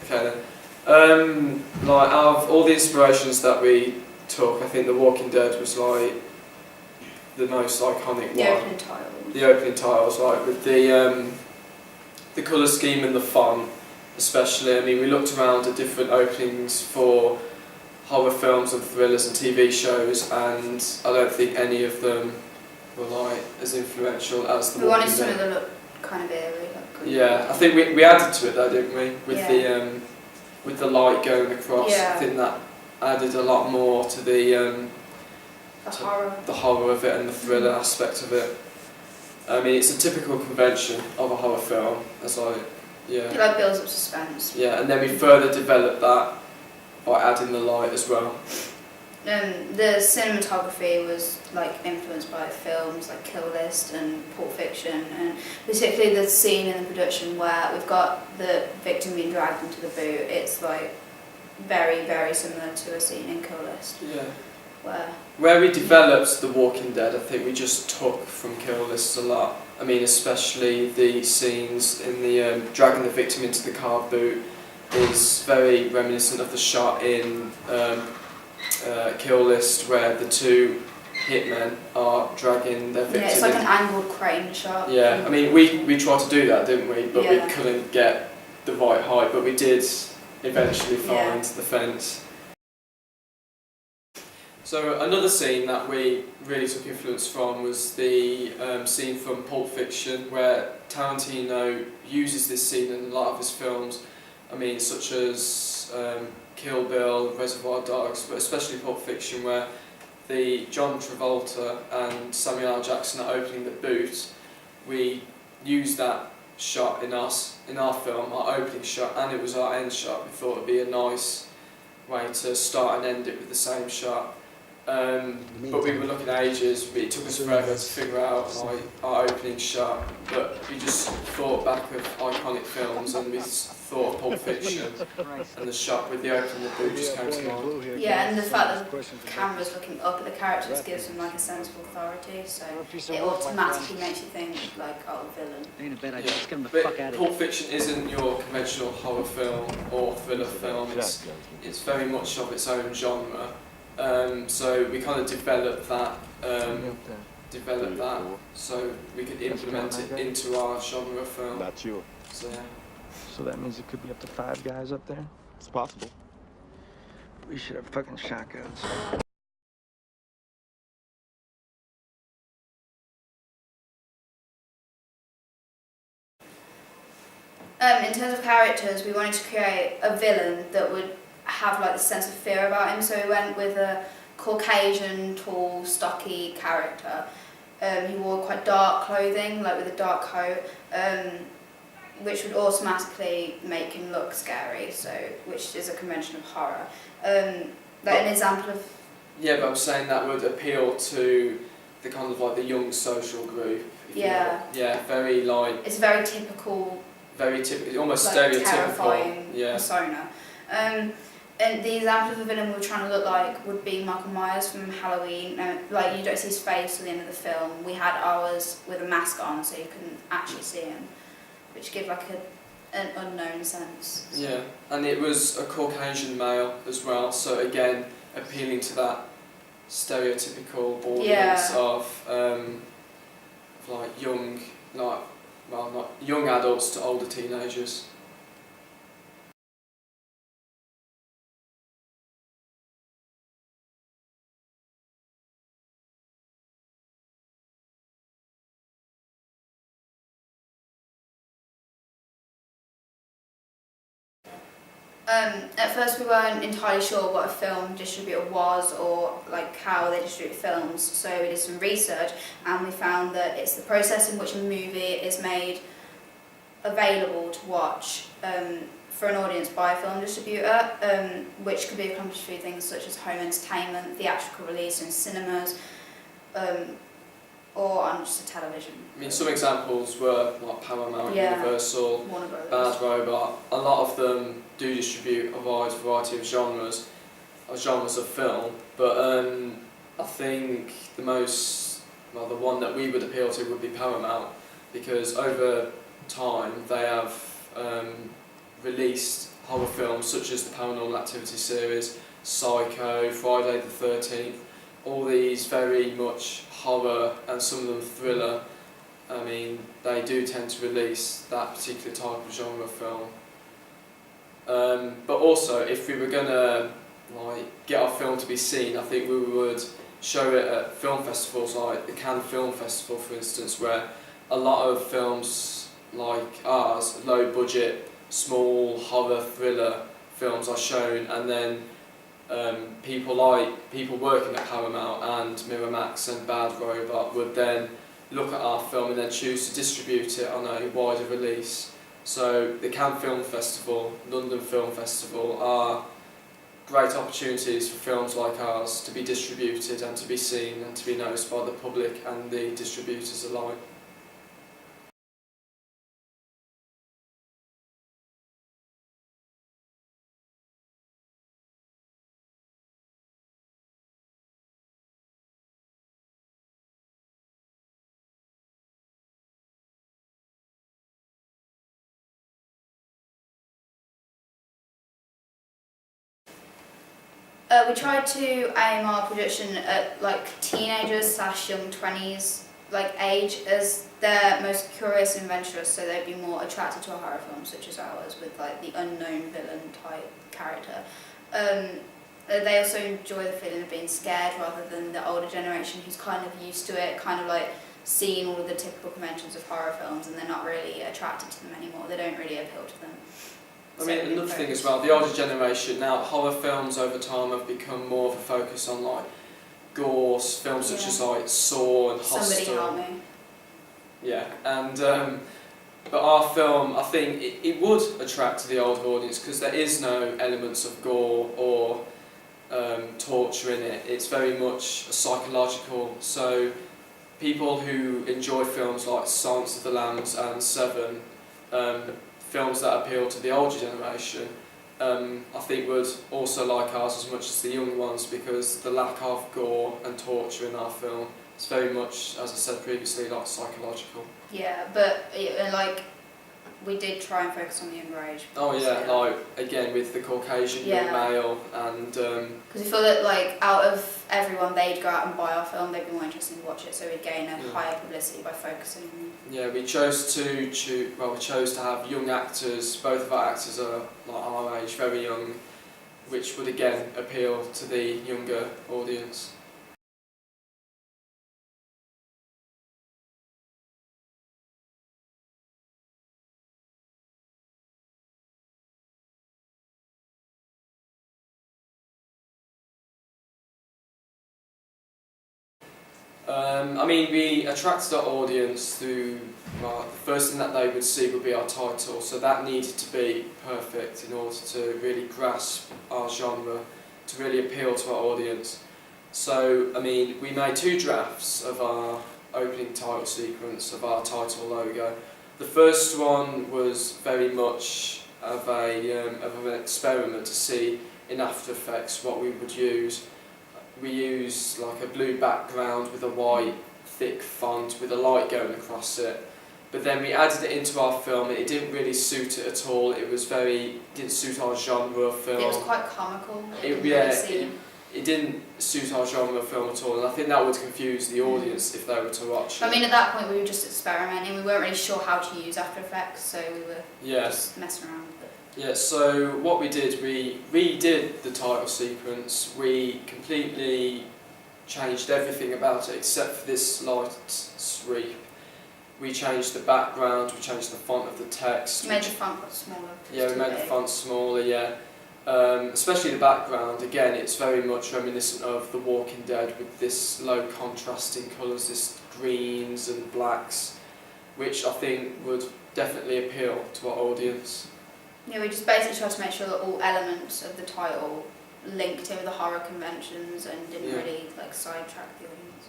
Okay then. Like out of all the inspirations that we took, I think The Walking Dead was like the most iconic one. The opening title. The opening titles, like with the colour scheme and the font, especially. I mean, we looked around at different openings for horror films and thrillers and TV shows, and I don't think any of them were like as influential as The Walking Dead. We wanted something that looked kind of eerie. Yeah, I think we added to it though, didn't we? With yeah. With the light going across, yeah. I think that added a lot more to the horror of it and the thriller aspect of it. I mean, it's a typical convention of a horror film. It's like, yeah. It like builds up suspense. Yeah, and then we further developed that by adding the light as well. The cinematography was like influenced by films like Kill List and Pulp Fiction, and particularly the scene in the production where we've got the victim being dragged into the boot. It's like very, very similar to a scene in Kill List. Yeah. Where we developed The Walking Dead, I think we just took from Kill List a lot. I mean, especially the scenes in the dragging the victim into the car boot is very reminiscent of the shot in Kill List where the two hitmen are dragging their victim. Yeah, it's like an angled crane shot. Yeah, I mean, we tried to do that, didn't we? But yeah. we couldn't get the right height, but we did eventually find the fence. So another scene that we really took influence from was the scene from Pulp Fiction, where Tarantino uses this scene in a lot of his films. I mean, such as Kill Bill, Reservoir Dogs, but especially Pulp Fiction, where the John Travolta and Samuel L. Jackson are opening the boot. We used that shot in our film, our opening shot, and it was our end shot. We thought it would be a nice way to start and end it with the same shot. But we were looking at ages. It took us forever to figure out our opening shot. But we just thought back of iconic films, and we thought of Pulp Fiction, and the shot with the opening of the boot just came to mind. Yeah, and the fact that the camera's looking up at the characters gives them like a sense of authority, so it automatically makes you think like, oh, villain. Ain't a bad idea. Let's get him the But fuck out of Pulp here. Fiction isn't your conventional horror film or thriller film. It's very much of its own genre. So we kind of developed that so we could implement it into our genre film. That's you. So yeah. So that means it could be up to 5 guys up there? It's possible. We should have fucking shotguns. In terms of characters, we wanted to create a villain that would have like the sense of fear about him, so we went with a Caucasian, tall, stocky character. He wore quite dark clothing, like with a dark coat, which would automatically make him look scary, so which is a convention of horror. Like an example of... Yeah, but I'm saying that would appeal to the kind of like the young social group. Yeah. Yeah, very like... It's very typical... Very typical, almost like, stereotypical. Terrifying persona. And the example of the villain we were trying to look like would be Michael Myers from Halloween. Like, you don't see his face at the end of the film. We had ours with a mask on, so you couldn't actually see him, which gave like an unknown sense. So. Yeah, and it was a Caucasian male as well, so again, appealing to that stereotypical audience of like young, like, well, not young adults to older teenagers. At first we weren't entirely sure what a film distributor was or like how they distribute films, so we did some research and we found that it's the process in which a movie is made available to watch for an audience by a film distributor, which could be accomplished through things such as home entertainment, theatrical release in cinemas, or on just a television. I mean, some examples were like Paramount, Universal, Warner Brothers. Bad Robot. A lot of them do distribute a wide variety of genres of film, but I think the one that we would appeal to would be Paramount, because over time they have released horror films such as the Paranormal Activity series, Psycho, Friday the 13th, all these very much horror and some of them thriller. I mean, they do tend to release that particular type of genre film. But also, if we were going to get our film to be seen, I think we would show it at film festivals like the Cannes Film Festival, for instance, where a lot of films like ours, low budget, small horror thriller films are shown, and then people working at Paramount and Miramax and Bad Robot would then look at our film and then choose to distribute it on a wider release. So the Cannes Film Festival, London Film Festival are great opportunities for films like ours to be distributed and to be seen and to be noticed by the public and the distributors alike. We tried to aim our production at like teenagers / young 20s age, as they're most curious and adventurous, so they'd be more attracted to a horror film such as ours with like the unknown villain type character. They also enjoy the feeling of being scared rather than the older generation who's kind of used to it, kind of like seeing all of the typical conventions of horror films, and they're not really attracted to them anymore. They don't really appeal to them. I mean, another thing as well, the older generation, now horror films over time have become more of a focus on like gore, films such as like Saw and Hostel. Somebody help me. Yeah, and but our film, I think it would attract the older audience because there is no elements of gore or torture in it. It's very much psychological, so people who enjoy films like Silence of the Lambs and Seven, films that appeal to the older generation, I think would also like ours as much as the young ones, because the lack of gore and torture in our film is very much, as I said previously, like psychological. Yeah, but like we did try and focus on the younger age. Oh yeah, like again with the Caucasian young male, and because we feel that like out of everyone, they'd go out and buy our film, they'd be more interested to watch it, so we'd gain a higher publicity by focusing on them. Yeah, we chose to have young actors. Both of our actors are like our age, very young, which would again appeal to the younger audience. I mean, we attracted our audience through, the first thing that they would see would be our title, so that needed to be perfect in order to really grasp our genre, to really appeal to our audience. So, I mean, we made 2 drafts of our opening title sequence, of our title logo. The first one was very much of an experiment to see in After Effects what we would use. We used like a blue background with a white thick font with a light going across it, but then we added it into our film and it didn't really suit it at all. It didn't suit our genre of film. It was quite comical. It didn't suit our genre of film at all, and I think that would confuse the audience if they were to watch it. I mean, at that point we were just experimenting. We weren't really sure how to use After Effects, so we were just messing around with it. Yeah, so what we did, we redid the title sequence. We completely changed everything about it except for this light sweep. We changed the background, we changed the font of the text. You made the font smaller. Yeah, we made the font smaller, yeah. Especially the background, again, it's very much reminiscent of The Walking Dead with this low contrasting colours, this greens and blacks, which I think would definitely appeal to our audience. Yeah, we just basically tried to make sure that all elements of the title linked in with the horror conventions and didn't really sidetrack the audience.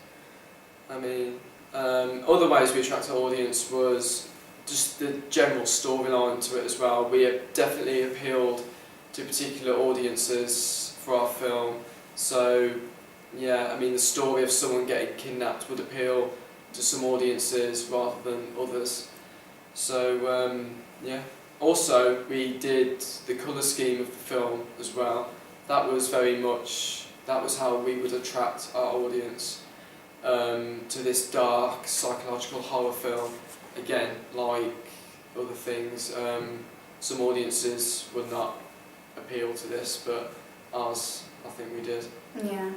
I mean, other ways we attract our audience was just the general storyline to it as well. We have definitely appealed to particular audiences for our film. So, yeah, I mean, the story of someone getting kidnapped would appeal to some audiences rather than others. So, yeah. also, we did the colour scheme of the film as well. That was how we would attract our audience to this dark psychological horror film. Again, like other things, some audiences would not appeal to this, but ours, I think we did. Yeah.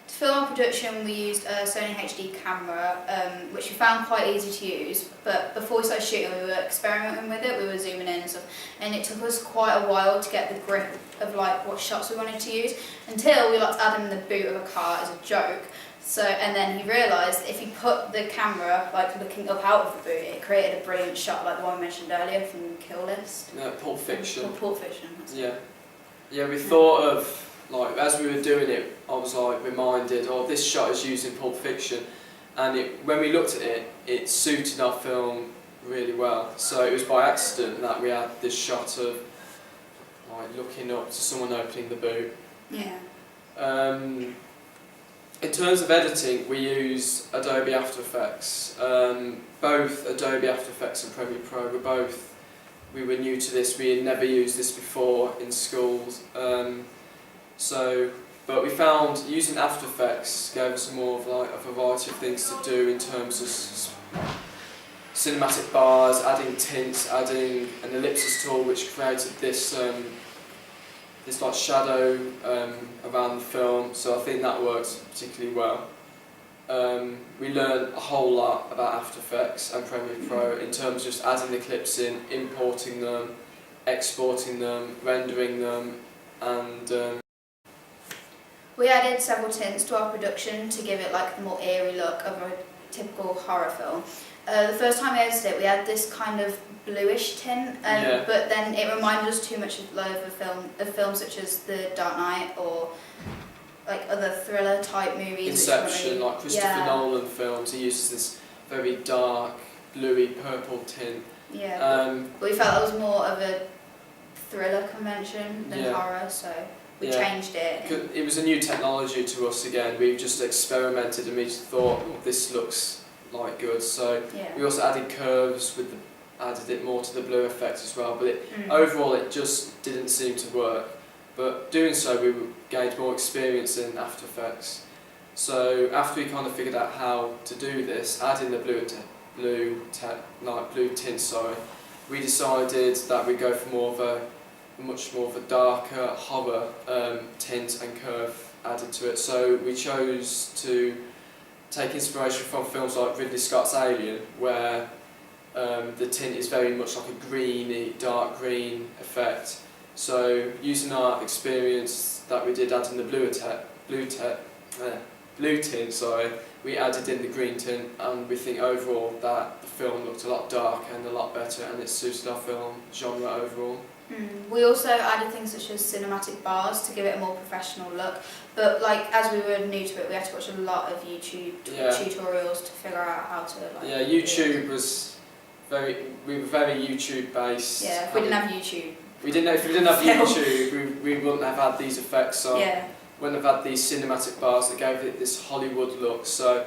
To film our production, we used a Sony HD camera, which we found quite easy to use. But before we started shooting, we were experimenting with it. We were zooming in and stuff, and it took us quite a while to get the grip of like what shots we wanted to use. Until we liked to add him in the boot of a car as a joke. So, and then he realised if you put the camera like looking up out of the boot, it created a brilliant shot like the one we mentioned earlier from Kill List. Pulp Fiction. Pulp Fiction. Yeah. Yeah, we thought of, like, as we were doing it, I was like reminded, oh, this shot is used in Pulp Fiction, and when we looked at it, it suited our film really well. So it was by accident that we had this shot of like looking up to someone opening the boot. Yeah. In terms of editing, we use Adobe After Effects. Both Adobe After Effects and Premiere Pro we were new to this. We had never used this before in schools. But we found using After Effects gave us more of like a variety of things to do in terms of cinematic bars, adding tints, adding an ellipsis tool, which created this this like shadow around the film. So I think that works particularly well. We learned a whole lot about After Effects and Premiere Pro in terms of just adding the clips in, importing them, exporting them, rendering them, and we added several tints to our production to give it like the more eerie look of a typical horror film. The first time we edited it, we had this kind of bluish tint, but then it reminded us too much of a film such as The Dark Knight or like other thriller type movies. Inception, like Christopher Nolan films, he uses this very dark, bluey purple tint. Yeah, but we felt that was more of a thriller convention than horror, so we changed it. It was a new technology to us again. We just experimented and we just thought, oh, this looks like good. So we also added curves added it more to the blue effect as well. But overall, it just didn't seem to work. But doing so, we gained more experience in After Effects. So after we kind of figured out how to do this, adding the blue tint, we decided that we'd go for much more of a darker horror tint and curve added to it. So we chose to take inspiration from films like Ridley Scott's Alien, where the tint is very much like a greeny, dark green effect. So using our experience that we did adding the blue tint, we added in the green tint, and we think overall that the film looked a lot darker and a lot better, and it suited our film genre overall. We also added things such as cinematic bars to give it a more professional look, but like as we were new to it, we had to watch a lot of YouTube tutorials to figure out how to like. YouTube was we were very YouTube based. Yeah, if we didn't have YouTube. If we didn't have YouTube, we wouldn't have had these effects. So wouldn't have had these cinematic bars that gave it this Hollywood look. So,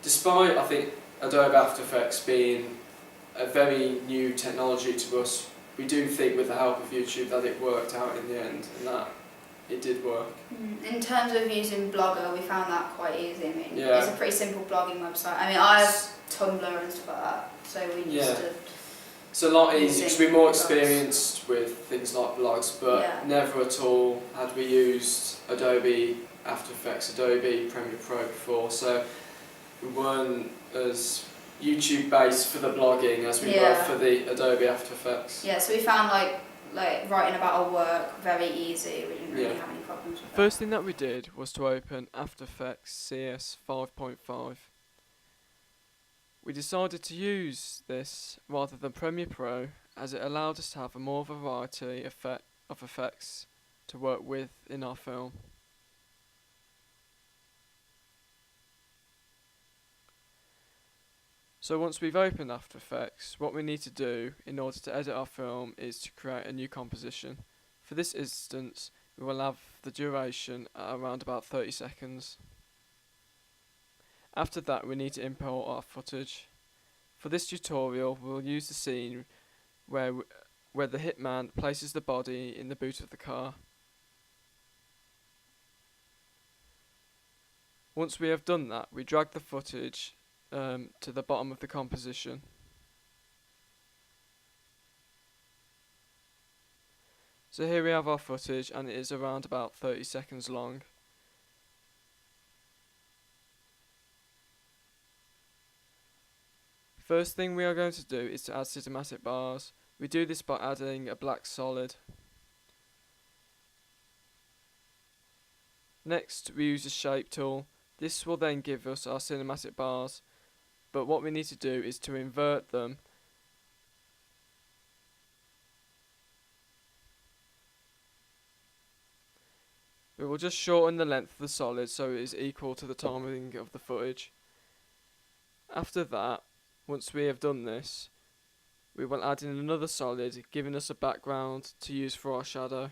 despite I think Adobe After Effects being a very new technology to us, we do think with the help of YouTube that it worked out in the end, and that it did work. In terms of using Blogger, we found that quite easy. I mean, Yeah. it's a pretty simple blogging website. I mean, I have Tumblr and stuff like that, so we used to. It's a lot easier because we're more blogs. experienced with things like blogs, but Yeah. never at all had we used Adobe After Effects, Adobe Premiere Pro before, so we weren't as YouTube based for the blogging as we were for the Adobe After Effects. Yeah, so we found like writing about our work very easy. We didn't really have any problems with that. First thing that we did was to open After Effects CS 5.5. We decided to use this rather than Premiere Pro as it allowed us to have a more variety of effects to work with in our film. So once we've opened After Effects, what we need to do in order to edit our film is to create a new composition. For this instance, we will have the duration at around about 30 seconds. After that, we need to import our footage. For this tutorial, we'll use the scene where the hitman places the body in the boot of the car. Once we have done that, we drag the footage to the bottom of the composition. So here we have our footage, and it is around about 30 seconds long. First thing we are going to do is to add cinematic bars. We do this by adding a black solid. Next, we use the shape tool. This will then give us our cinematic bars, but what we need to do is to invert them. We will just shorten the length of the solid so it is equal to the timing of the footage. After that, once we have done this, we will add in another solid, giving us a background to use for our shadow.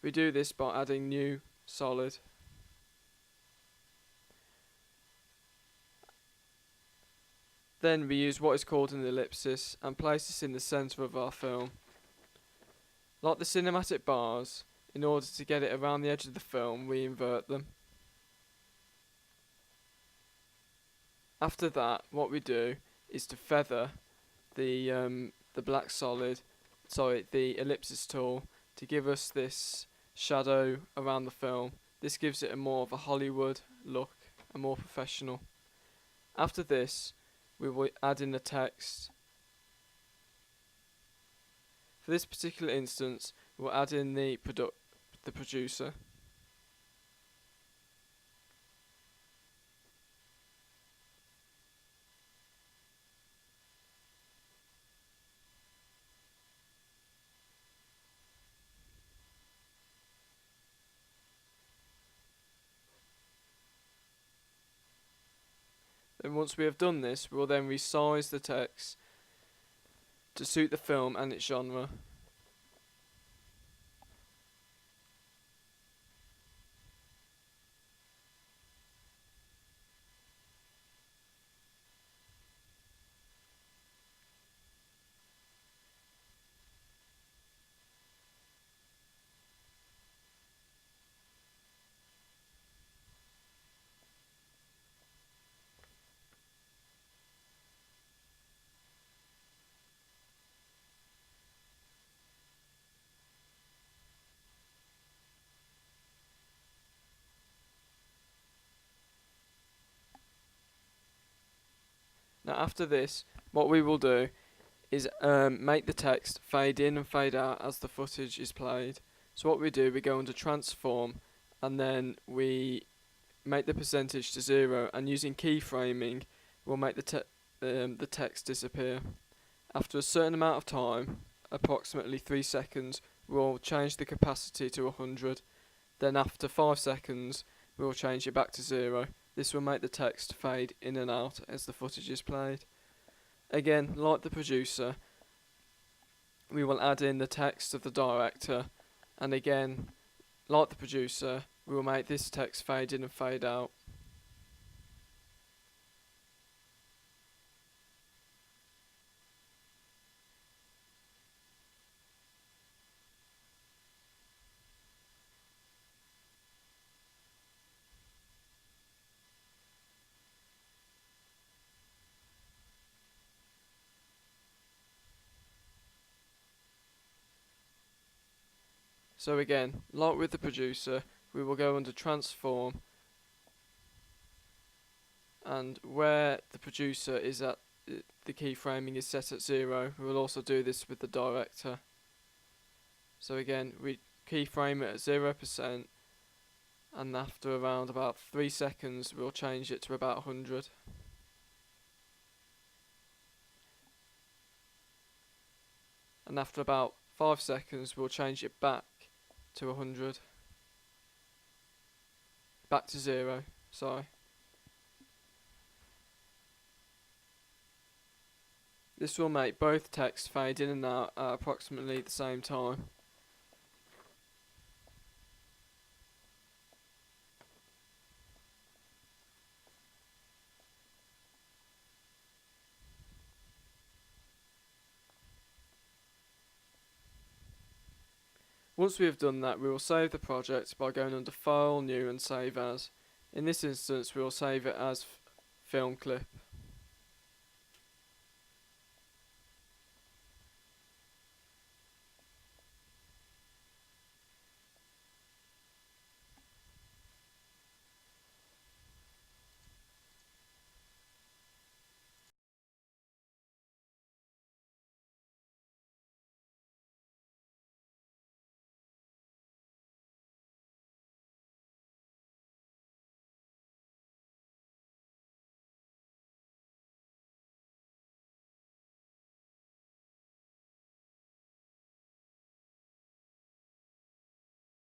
We do this by adding new solid. Then we use what is called an ellipsis and place this in the centre of our film. Like the cinematic bars, in order to get it around the edge of the film, we invert them. After that, what we do is to feather the black solid, the ellipsis tool, to give us this shadow around the film. This gives it a more of a Hollywood look, a more professional. After this, we will add in the text. For this particular instance, we'll add in the producer. And once we have done this, we will then resize the text to suit the film and its genre. Now after this, what we will do is make the text fade in and fade out as the footage is played. So what we do, we go under transform, and then we make the percentage to 0, and using keyframing, we'll make the text disappear. After a certain amount of time, approximately 3 seconds, we'll change the capacity to 100. Then after 5 seconds, we'll change it back to 0. This will make the text fade in and out as the footage is played. Again, like the producer, we will add in the text of the director, and again, like the producer, we will make this text fade in and fade out. So again, like with the producer, we will go under transform, and where the producer is at, the keyframing is set at 0, we will also do this with the director. So again, we keyframe it at 0%, and after around about 3 seconds we'll change it to about 100. And after about 5 seconds we'll change it back to 100. Back to 0, sorry. This will make both texts fade in and out at approximately the same time. Once we have done that, we will save the project by going under File, New and Save As. In this instance we will save it as film clip.